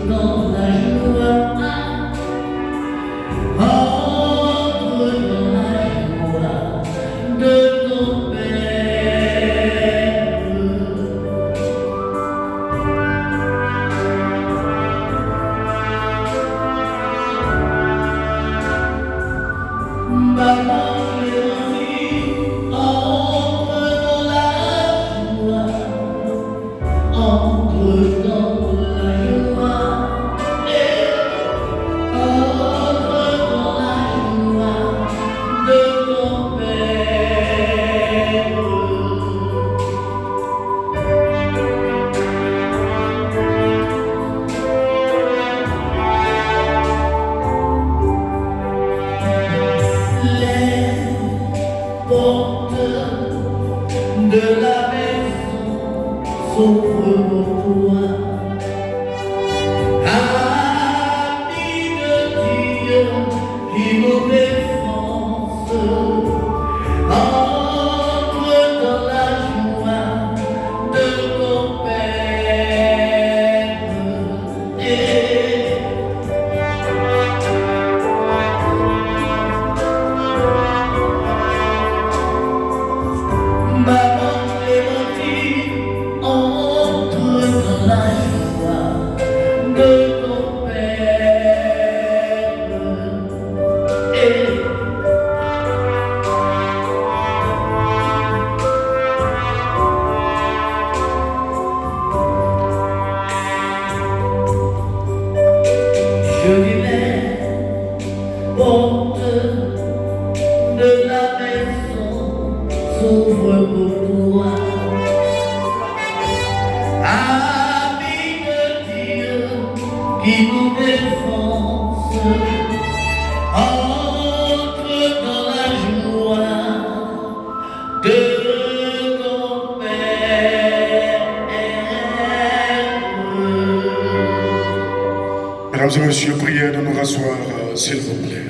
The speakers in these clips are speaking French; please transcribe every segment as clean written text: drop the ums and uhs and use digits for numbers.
dans la joie, entre dans la joie de ton Père. Maman, entre dans la joie, entre dans la joie de ton Père. Les portes de la maison s'ouvrent pour toi, ami de Dieu qui nous défense, entre dans la joie de ton Père. Maman Clémentine, entre dans la joie de ton Père. Je dirais, porte de la maison s'ouvre pour toi, ami de Dieu qui nous défense, entre dans la joie de ton Père. Mesdames et messieurs, priez de nous rasseoir, s'il vous plaît.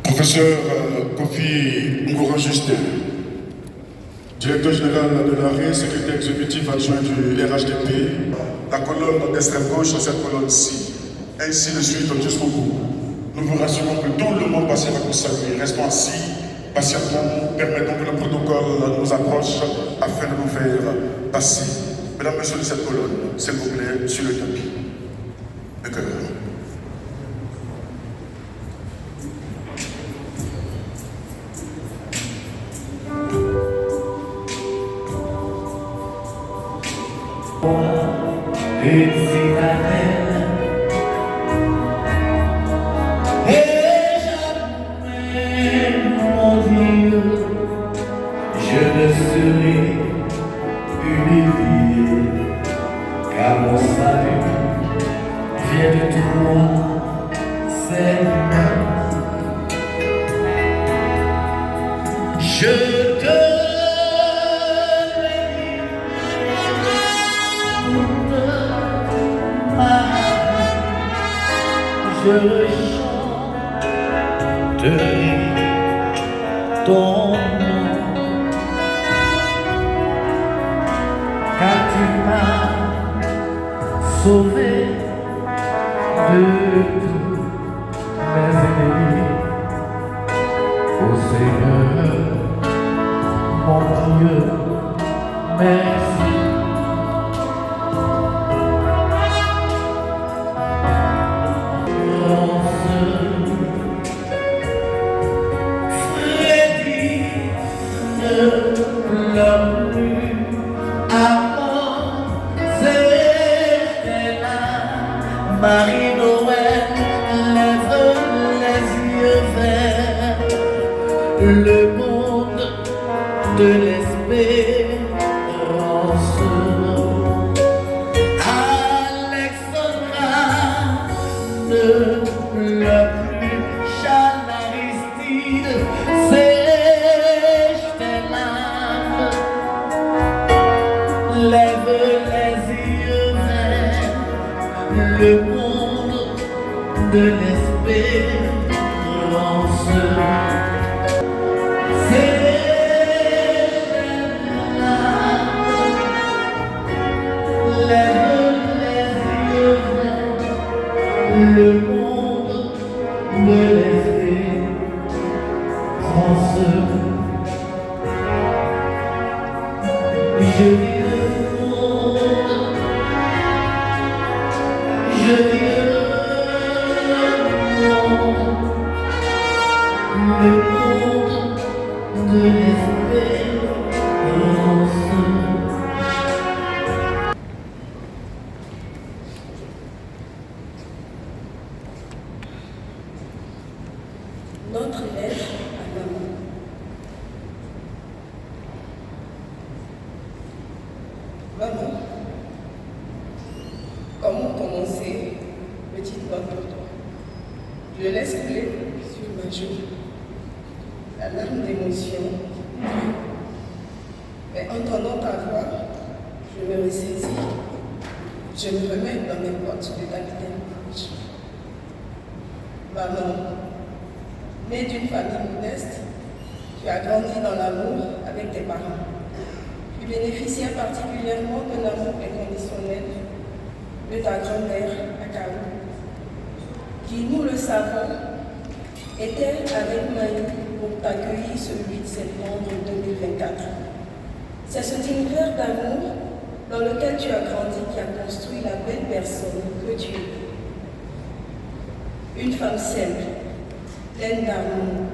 Professeur Kofi Ngouran-Justin, directeur général de l'ARE, secrétaire exécutif adjoint du RHDP, la colonne d'extrême gauche, cette colonne-ci, ainsi de suite jusqu'au bout. Nous vous rassurons que tout le monde passera pour saluer. Restons assis, patientement, permettons que le protocole nous approche afin de nous faire passer. Mesdames et messieurs de cette colonne, s'il vous plaît, sur le tapis. Le cœur. Une citadelle et jamais, mon Dieu, je ne serai humilié, car mon salut vient de toi, Seigneur. Je te je chanterai ton nom, car tu m'as sauvé de tous mes ennemis. Ô Seigneur, mon Dieu, merci. Marie-Noël lève les yeux vers le monde de l'espérance. Alexandra ne pleure plus, Jeanne Aristide sèche tes larmes. Lève les yeux vers le monde de l'espérance. le monde de l'espérance. Notre lettre à maman. Maman, comment commencer? Petite note pour toi. Je laisse couler sur ma joue la larme d'émotion. Mais entendant ta voix, je me ressaisis. Je me remets dans mes bottes de capitaine Couch. Maman, née d'une famille modeste, tu as grandi dans l'amour avec tes parents. Tu bénéficiais particulièrement d'un amour inconditionnel de ta grand-mère Akaou, qui, nous le savons, était avec Maï pour t'accueillir ce 8 septembre 2024. C'est cet univers d'amour dans lequel tu as grandi qui a construit la belle personne que tu es. Une femme simple, pleine d'amour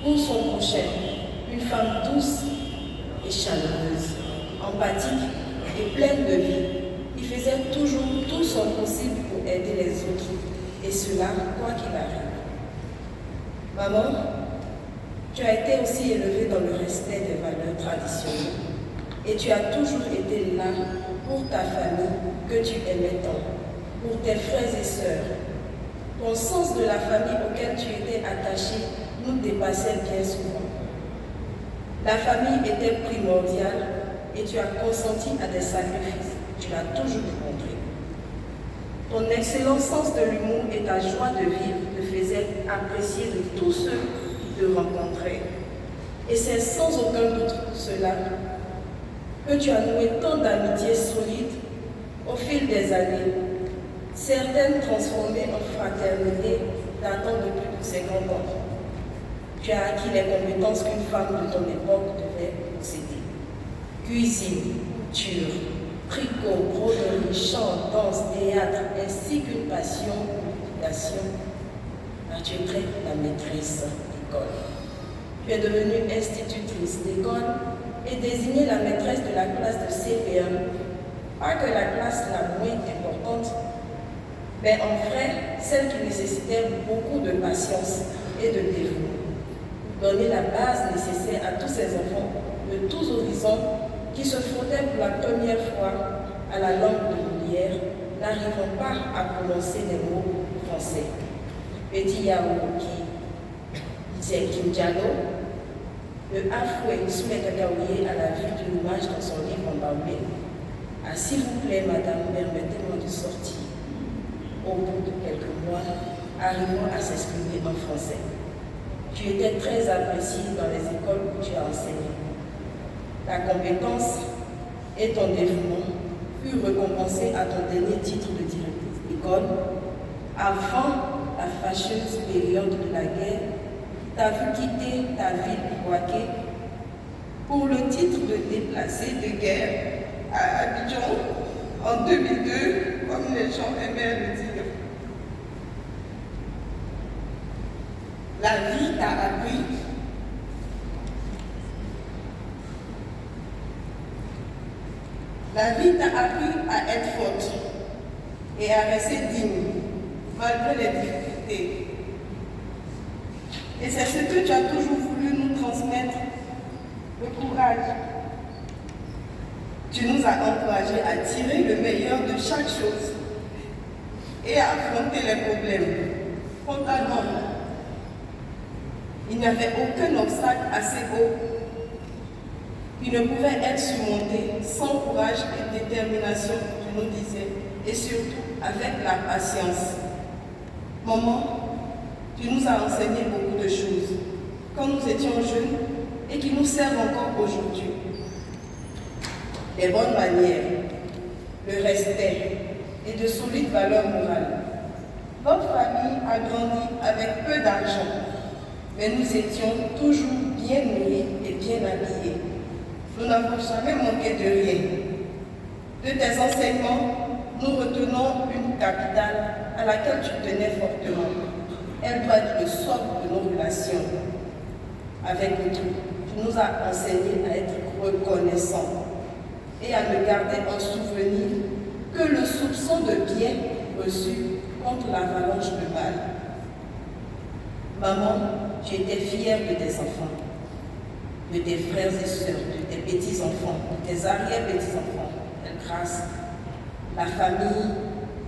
pour son prochain, une femme douce et chaleureuse, empathique et pleine de vie, qui faisait toujours tout son possible pour aider les autres, et cela quoi qu'il arrive. Maman, tu as été aussi élevée dans le respect des valeurs traditionnelles, et tu as toujours été là pour ta famille que tu aimais tant, pour tes frères et sœurs. Ton sens de la famille auquel tu étais attaché nous dépassait bien souvent. La famille était primordiale et tu as consenti à des sacrifices. Tu l'as toujours montré. Ton excellent sens de l'humour et ta joie de vivre te faisaient apprécier de tous ceux qui te rencontraient. Et c'est sans aucun doute cela que tu as noué tant d'amitiés solides au fil des années, certaines transformées en fraternité datant de plus de 50 ans. Tu as acquis les compétences qu'une femme de ton époque devait posséder. Cuisine, couture, tricot, broderie, chant, danse, théâtre, ainsi qu'une passion pour l'éducation. Tu es prête la maîtresse d'école. Tu es devenue institutrice d'école et désignée la maîtresse de la classe de CP1. Pas que la classe la moins importante, mais en vrai, celle qui nécessitait beaucoup de patience et de dévouement. Donner la base nécessaire à tous ces enfants de tous horizons qui se frottaient pour la première fois à la langue de Molière, n'arrivant pas à prononcer les mots français. Petit Yao qui disait Kimjalo, le Afoué soumet Kakaouye à la vue d'une image dans son livre en baoulé. Ah, s'il vous plaît, madame, permettez-moi de sortir. Au bout de quelques mois, arrivant à s'exprimer en français. Tu étais très apprécié dans les écoles où tu as enseigné. Ta compétence et ton dévouement furent récompensés à ton dernier titre de directrice d'école. Avant la fâcheuse période de la guerre, tu as vu quitter ta ville Bouaké pour le titre de déplacé de guerre à Abidjan en 2002, comme les gens aimaient le dire. La vie t'a appris à être forte et à rester digne, malgré les difficultés. Et c'est ce que tu as toujours voulu nous transmettre, le courage. Tu nous as encouragés à tirer le meilleur de chaque chose et à affronter les problèmes frontalement. Il n'y avait aucun obstacle assez haut qui ne pouvait être surmonté sans courage et détermination, tu nous disais, et surtout avec la patience. Maman, tu nous as enseigné beaucoup de choses quand nous étions jeunes et qui nous servent encore aujourd'hui. Les bonnes manières, le respect et de solides valeurs morales. Votre famille a grandi avec peu d'argent, mais nous étions toujours bien nourris et bien habillés. Nous n'avons jamais manqué de rien. De tes enseignements, nous retenons une capitale à laquelle tu tenais fortement. Elle doit être le socle de nos relations avec autrui. Tu nous as enseigné à être reconnaissants et à ne garder en souvenir que le soupçon de bien reçu contre l'avalanche de mal. Maman, tu étais fière de tes enfants, de tes frères et sœurs, de tes petits-enfants, de tes arrière-petits-enfants. Grâce, la famille,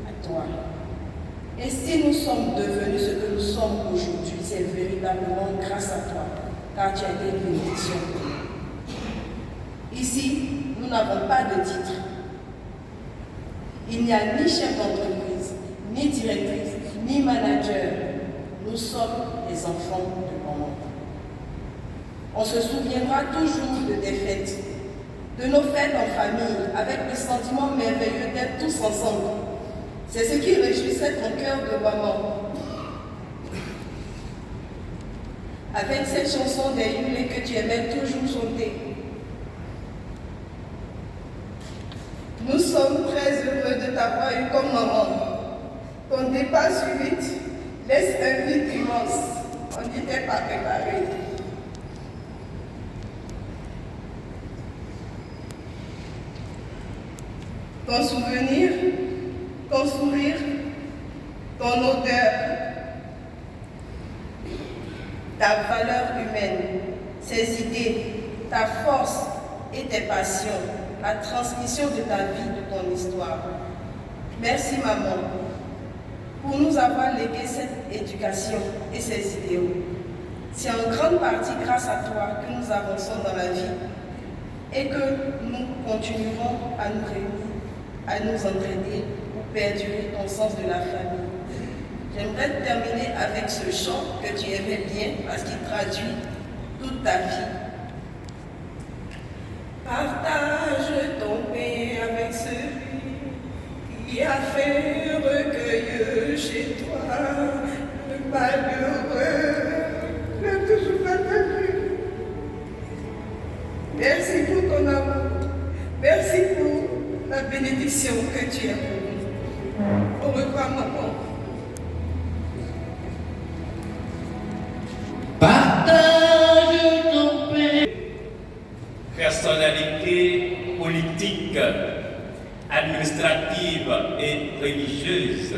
à toi. Et si nous sommes devenus ce que nous sommes aujourd'hui, c'est véritablement grâce à toi, car tu as été une bénédiction. Ici, nous n'avons pas de titre. Il n'y a ni chef d'entreprise, ni directrice, ni manager. Nous sommes des enfants de maman. On se souviendra toujours de tes fêtes, de nos fêtes en famille, avec le sentiment merveilleux d'être tous ensemble. C'est ce qui réjouissait ton cœur de maman. Avec cette chanson des Yulé que tu aimais toujours chanter. Nous sommes très heureux de t'avoir eu comme maman. Ton départ subit laisse un vide immense. On n'y était pas préparé. Ton souvenir, ton sourire, ton odeur, ta valeur humaine, ses idées, ta force et tes passions, la transmission de ta vie, de ton histoire. Merci maman pour nous avoir légué cette éducation et ces idéaux. C'est en grande partie grâce à toi que nous avançons dans la vie et que nous continuerons à nous réunir, à nous entraîner pour perdurer ton sens de la famille. J'aimerais terminer avec ce chant que tu aimais bien parce qu'il traduit toute ta vie. Partage ton pain avec celui qui a fait recueil chez toi le malheureux ne toujours pas vu. Merci pour ton amour. Merci pour la bénédiction que tu as pour nous. Au revoir, maman. Partage ton pain. Personnalité politique, administrative et religieuse.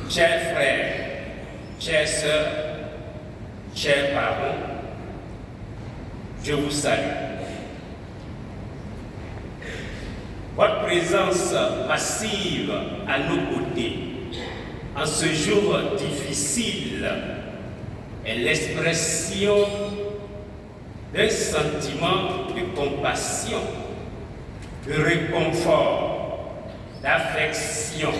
Chers frères, chères sœurs, chers parents, je vous salue. Votre présence massive à nos côtés en ce jour difficile est l'expression d'un sentiment de compassion, de réconfort, d'affection,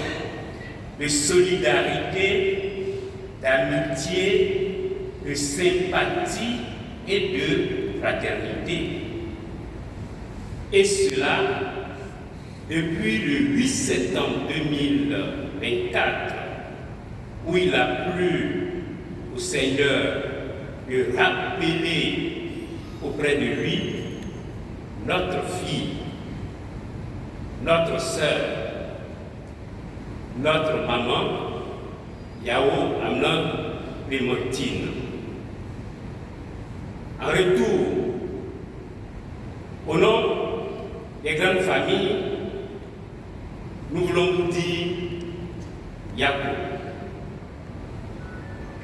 de solidarité, d'amitié, de sympathie et de fraternité. Et cela depuis le 8 septembre 2024, où il a plu au Seigneur de rappeler auprès de lui notre fille, notre sœur, notre maman, Yao Amnon Clémentine. En retour, au nom des grandes familles, nous voulons vous dire Yakou.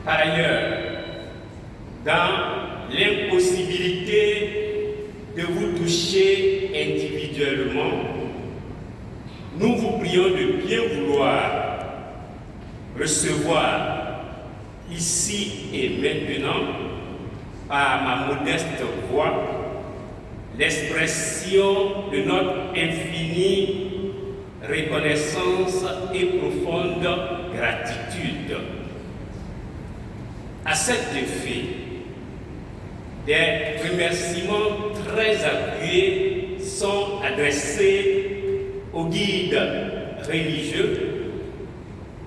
Par ailleurs, dans l'impossibilité de vous toucher individuellement, nous vous prions de bien vouloir recevoir ici et maintenant, par ma modeste voix, l'expression de notre infinie reconnaissance et profonde gratitude. À cet effet, des remerciements très appuyés sont adressés aux guides religieux,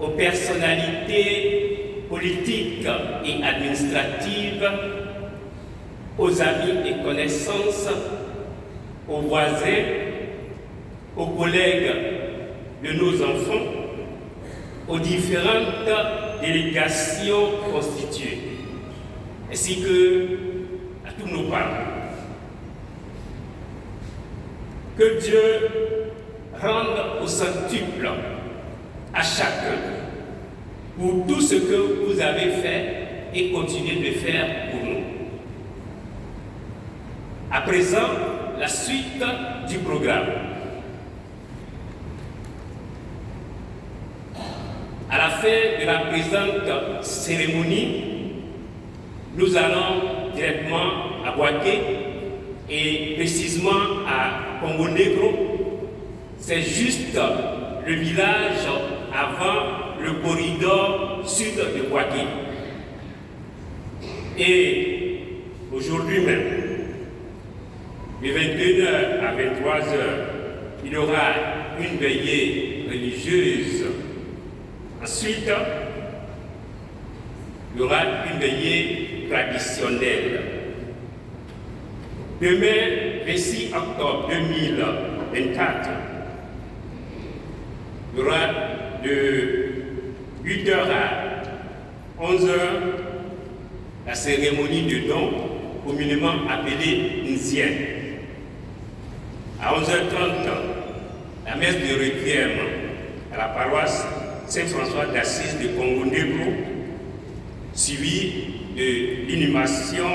aux personnalités politiques et administratives, aux amis et connaissances, aux voisins, aux collègues de nos enfants, aux différentes délégation constituée, ainsi que à tous nos parents. Que Dieu rende au centuple à chacun pour tout ce que vous avez fait et continuez de faire pour nous. À présent, la suite du programme. À la fin de la présente cérémonie, nous allons directement à Boaké et précisément à Congo Negro. C'est juste le village avant le corridor sud de Boaké. Et aujourd'hui même, de 21h à 23h, il y aura une veillée religieuse. Ensuite, il y aura une veillée traditionnelle. Demain, 26 octobre 2024, il y aura de 8h à 11h la cérémonie de don, communément appelée Nzienne. À 11h30, la messe de requiem à la paroisse Saint-François d'Assise de Congo Negro, suivie de l'inhumation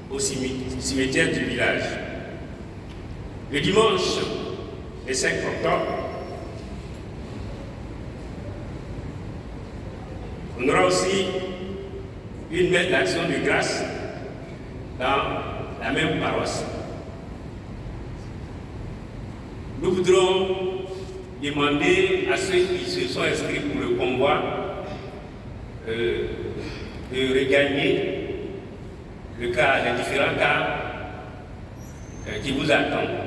au cimetière du village. Le dimanche, le 5 octobre, on aura aussi une messe d'action de grâce dans la même paroisse. Nous voudrons demander à ceux qui se sont inscrits pour le convoi de regagner les différents cas qui vous attendent.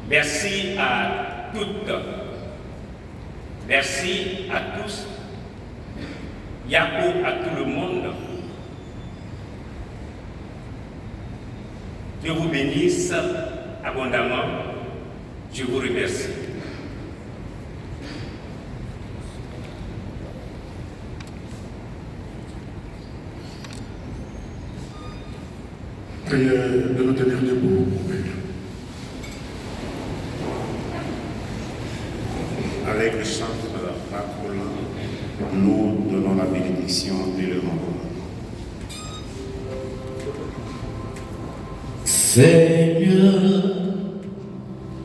Merci à toutes, merci à tous, Yako à tout le monde. Dieu vous bénisse abondamment. Je vous remercie. Priez de nous tenir debout, mon Père. Avec le chant de la parole, nous donnons la bénédiction et le nom. Seigneur,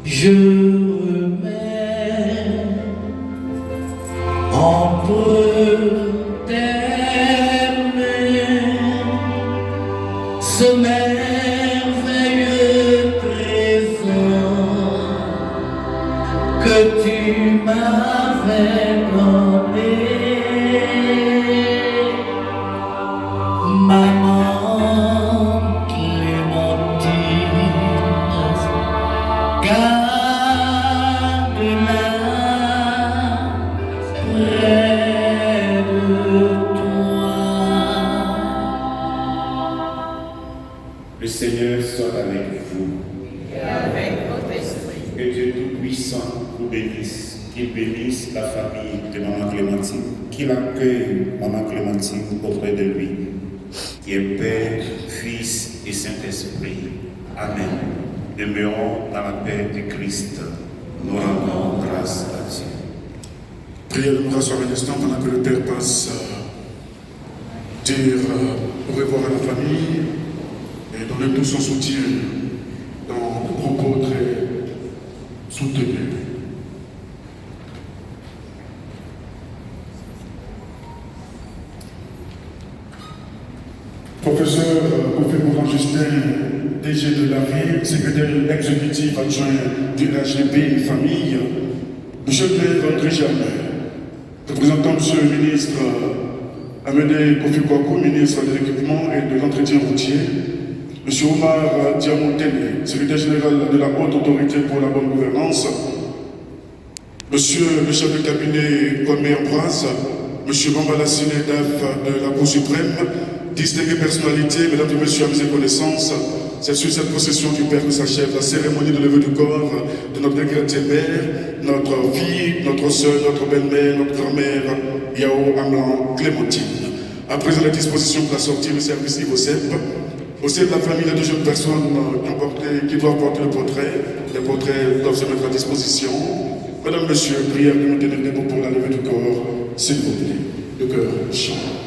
je remets entre tes mains ce merveilleux trésor que tu m'avais donné. Maman Clémentine, garde-la près de toi. Le Seigneur soit avec vous. Et avec votre esprit. Que Dieu Tout-Puissant vous bénisse, qu'il bénisse la famille de Maman Clémentine, qu'il accueille Maman Clémentine auprès de lui, qui est Père, Fils et Saint-Esprit. Amen. Demeurons dans la paix de Christ. Nous rendons grâce à Dieu. Priez de nous rasseoir un instant pendant que le Père passe dire au revoir à la famille et donner tout son soutien dans des propos très soutenus. Professeur Kofi Justin, DG de l'ARI, secrétaire exécutif adjoint du HDP Famille, Monsieur le maire André Germain, représentant Monsieur le ministre Amédée Kofi Kwaku, ministre de l'équipement et de l'entretien routier, Monsieur Omar Diamontene, secrétaire général de la Haute Autorité pour la bonne gouvernance, Monsieur le chef de cabinet Kwame Ambroise, Monsieur Bambala Sinedaf de la Cour suprême, distinguées personnalités, mesdames et messieurs, à mes connaissances, c'est sur cette procession du Père que s'achève la cérémonie de levée du corps de notre chrétienne mère, notre fille, notre soeur, notre belle-mère, notre grand-mère, Yao Amlan Clémentine. À présent, la disposition pour la sortie du service IVOCEP. Au sein de la famille, il y a deux jeunes personnes qui doivent porter le portrait. Les portraits doivent se mettre à disposition. Mesdames, Messieurs, prière de nous tenir debout pour la levée du corps, s'il vous plaît. Le cœur chante.